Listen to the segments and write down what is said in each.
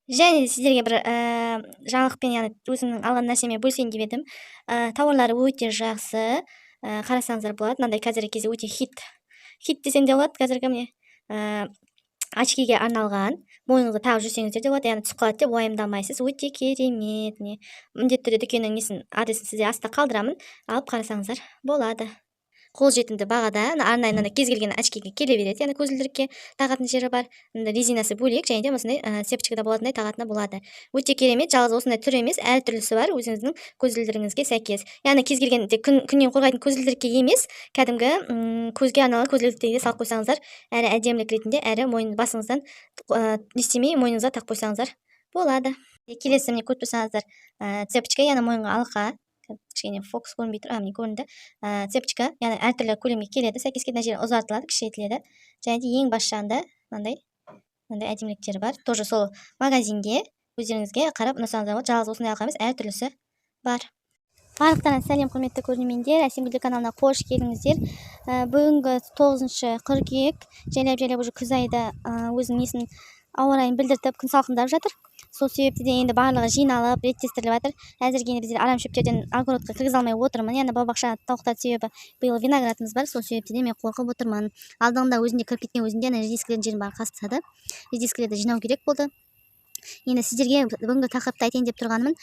Және сіздерге бір жаңалықпен, яғни өзімнің алған нәрсеме бөлісейін деп едім. Тауарлары өте жақсы. Қарасаңыздар болады, мынандай қазіргі кезде өте хит десең де болады. Қазіргі міне очкиге арналған, мойныңызға тағып жүрсеңіздер де болады, яғни түсіп қалады деп уайымдамайсыз. Өте керемет. Міндетті түрде дүкеннің адресін сізге астына қалдырамын, алып қарасаңыздар болады. Қолжетімді бағада, арнайы мынандай кез келген очкиге келе береді, яғни көзілдірікке тағатын жері бар. Мында резинасы бөлек, және де осындай сепочкада болатындай тағатыны болады. Өте керемет, жалғыз осындай түрі емес, әртүрлісі бар өзіңіздің көзілдірігіңізге сәйкес. Яғни кез келген күннен қорғайтын көзілдірікке емес, кәдімгі көзге арналған көзілдіріктерге салып қойсаңыздар, әрі әдемілік ретінде, әрі басыңыздан естемей мойныңызға тағып қойсаңыздар болады. Келесі міне көріп тұрсаңыздар, цепочка, яғни мойынға алқа. Кішкене фокус көрінбей тұр, міне көрінді. Цепочка, яғни әртүрлі көлемге келеді, сәйкес келетін жері ұзартылады, кішірейтіледі. Және де ең бас жағында мынандай әдеміліктері бар. Тоже сол магазинге өздеріңізге қарап ұнасаңыздар болады. Жалғыз осындай алқа емес, әртүрлісі бар. Барлықтарына сәлем, құрметті көрермендер. Әсемгүл каналына қош келдіңіздер. Бүгінгі 9 қыркүйек, жайлап уже күз айда өзінің несін ауа райын білдіртіп, күн салқындап жатыр. Сол себептен енді барлығы жиналып, реттестіріліп жатыр. Әзірге біздер арам шөптерден огородқа кіргізе алмай отырмын. Яғни бау-бақша тауықтар себебі биыл виноградымыз бар, сол себептен мен қорқып отырмын. Алдыңда өзінде кіріп кеткен өзінде редискілердің жерін бәрін қазып тастады. Редискілерді жинау керек болды. Енді сіздерге бүгінгі тақырыпты айтайын деп тұрғанымын.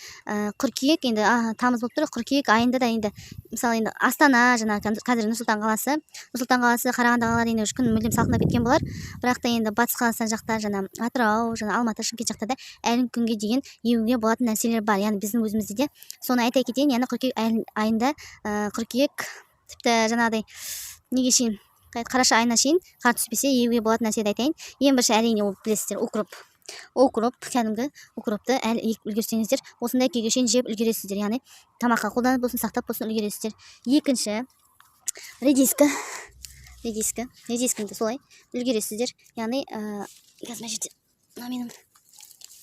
Қыркүйек, енді тамыз болып тұр. Қыркүйек айында да енді мысалы енді Астана, жаңа қазір Нұр-Сұлтан қаласы, Қарағанды қалалары енді күн мүлдем салқындап кеткен болар. Бірақ та енді батыс қазақстан жақта, жаңа Атырау, жаңа Алматы, Шымкент жақта да әлі күнге деген егуге болатын нәрселер бар. Яғни біздің өзімізде де соны айта кетейін. Яғни қыркүйек айында, қыркүйек тіпті жаңағыдай неге шейін, қараша айына шейін қар түспесе егуге болатын нәрседе айтайын. Ең бірінші әрине ол білесіздер, укроп, кәдімгі укропты әлі егіп үлгерсеңіздер, осындай күйге шейін жеп үлгересіздер. Яғни тамаққа қолданып болсын, сақтап болсын үлгересіздер. Екінші, редискінді солай үлгересіздер. Яғни қазір мына жерде менің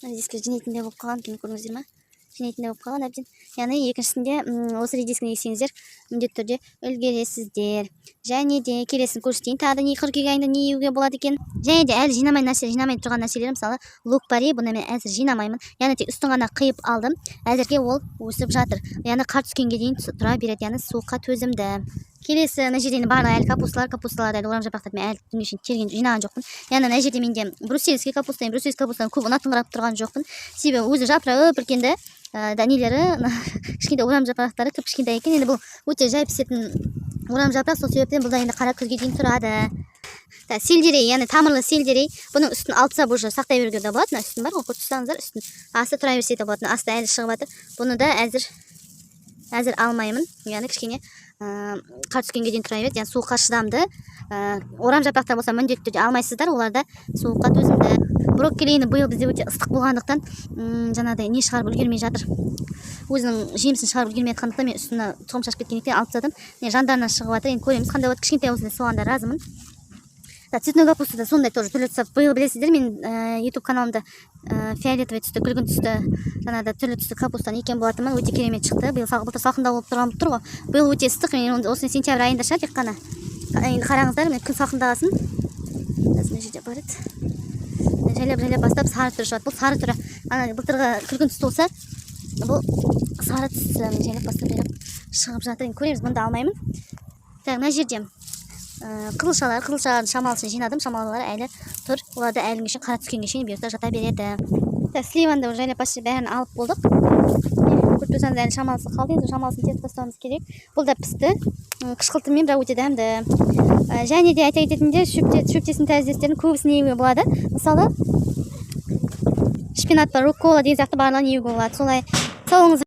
редискілер жинайтындай болып қалған, көрдіңіздер ма? Жинайтындай болып қалған әбден. Яғни екіншісінде осы редискіні ексеңіздер, міндетті түрде үлгересіздер. Және де келесін көрсетейін. Тағы да қыркүйек айында не егуге болады екен. Және де әлі жинамай тұрған нәрселер, мысалы лук-бари, бұны мен әзір жинамаймын. Яғни тек үстін ғана қиып алдым. Әзірге ол өсіп жатыр. Яғни қар түскенге дейін тұра береді, яғни суыққа төзімді. Келесі, мына жерде барлығы әлі капусталар әлі орам жапырақтар мен әлі күнге шейін жинаған жоқпын. Яғни мына жерде менде брюссельский капустаны көп ұнатыңқырап тұрған жоқпын. Себебі өзі жапырағы біркенді, нелері, кішкентай орам жапырақтары кішкентай екен. Енді бұл өте жай пісетін орам жапырақ, сол себептен бұл да енді қара күзге дейін тұрады. Сельдерей, яғни тамырлы сельдерей, бұның үстін алтса бұжы сақтай беруге де болады. Үстін бар ғой, көріп тұрсаңыздар, үстін асты тұра берсе де болады. Асты әлі шығып жатыр. Бұны да әзір алмаймын. Яғни кішкене қар түскенге дейін тұра береді. Яғни суыққа шыдамды. Орам жапырақтар болса міндетті түрде алмайсыздар, олар да суыққа төзімді. Брокколині биыл бізде өте ыстық болғандықтан, жаңағыдай не шығарып үлгермей жатыр. Өзінің жемісін шығарып үлгермей жатқандықтан мен үстіне тұқым шашып кеткендіктен алып тастадым. Жандарынан шығып жатыр. Енді көреміз қандай болады. Кішкентай осындай соғанда разымын. Цветной капуста да сондай тоже түрлі түсті. Биыл білесіздер, мен YouTube каналымда фиолетовый түсті, күлгін түсті, жаңағыда түрлі түсті капустаны екен болатынмын. Өте керемет шықты. Былтыр салқында болып тұрған тұр ғой. Биыл өте ыстық. Мен осыны сентябрь айында шығар тек қана. Енді қараңыздар, күн салқындағасын. Мына жерде бар еді. Жайлап бастап сары түрі шығады. Бұл сары түрі, былтырғы күлгін түсті болса, бұл сары түсті. Жайлап бастап шығып жатыр. Көреміз, бұнда алмаймын. Мына жерде қызылшалардың шамалысын жинадым. Шамалылар әлі тұр. Оларды әлі үшін қара түскенге шейін бұйыртса жата береді. Сливаны жайлап бәрін алып болдық. Көріп тұрсаңыз әлі шамалысы қалды. Енді шамалысын тез тастауымыз керек. Бұл да пісті. Қышқылтыммен бірақ өте дәмді. Және де айта кететіндер, шөптесін тәріздестердің көбісін егуге болады. Мысалы шпинат бар, руккола деген сияқты барлығын егуге болады. Солай сауыңыз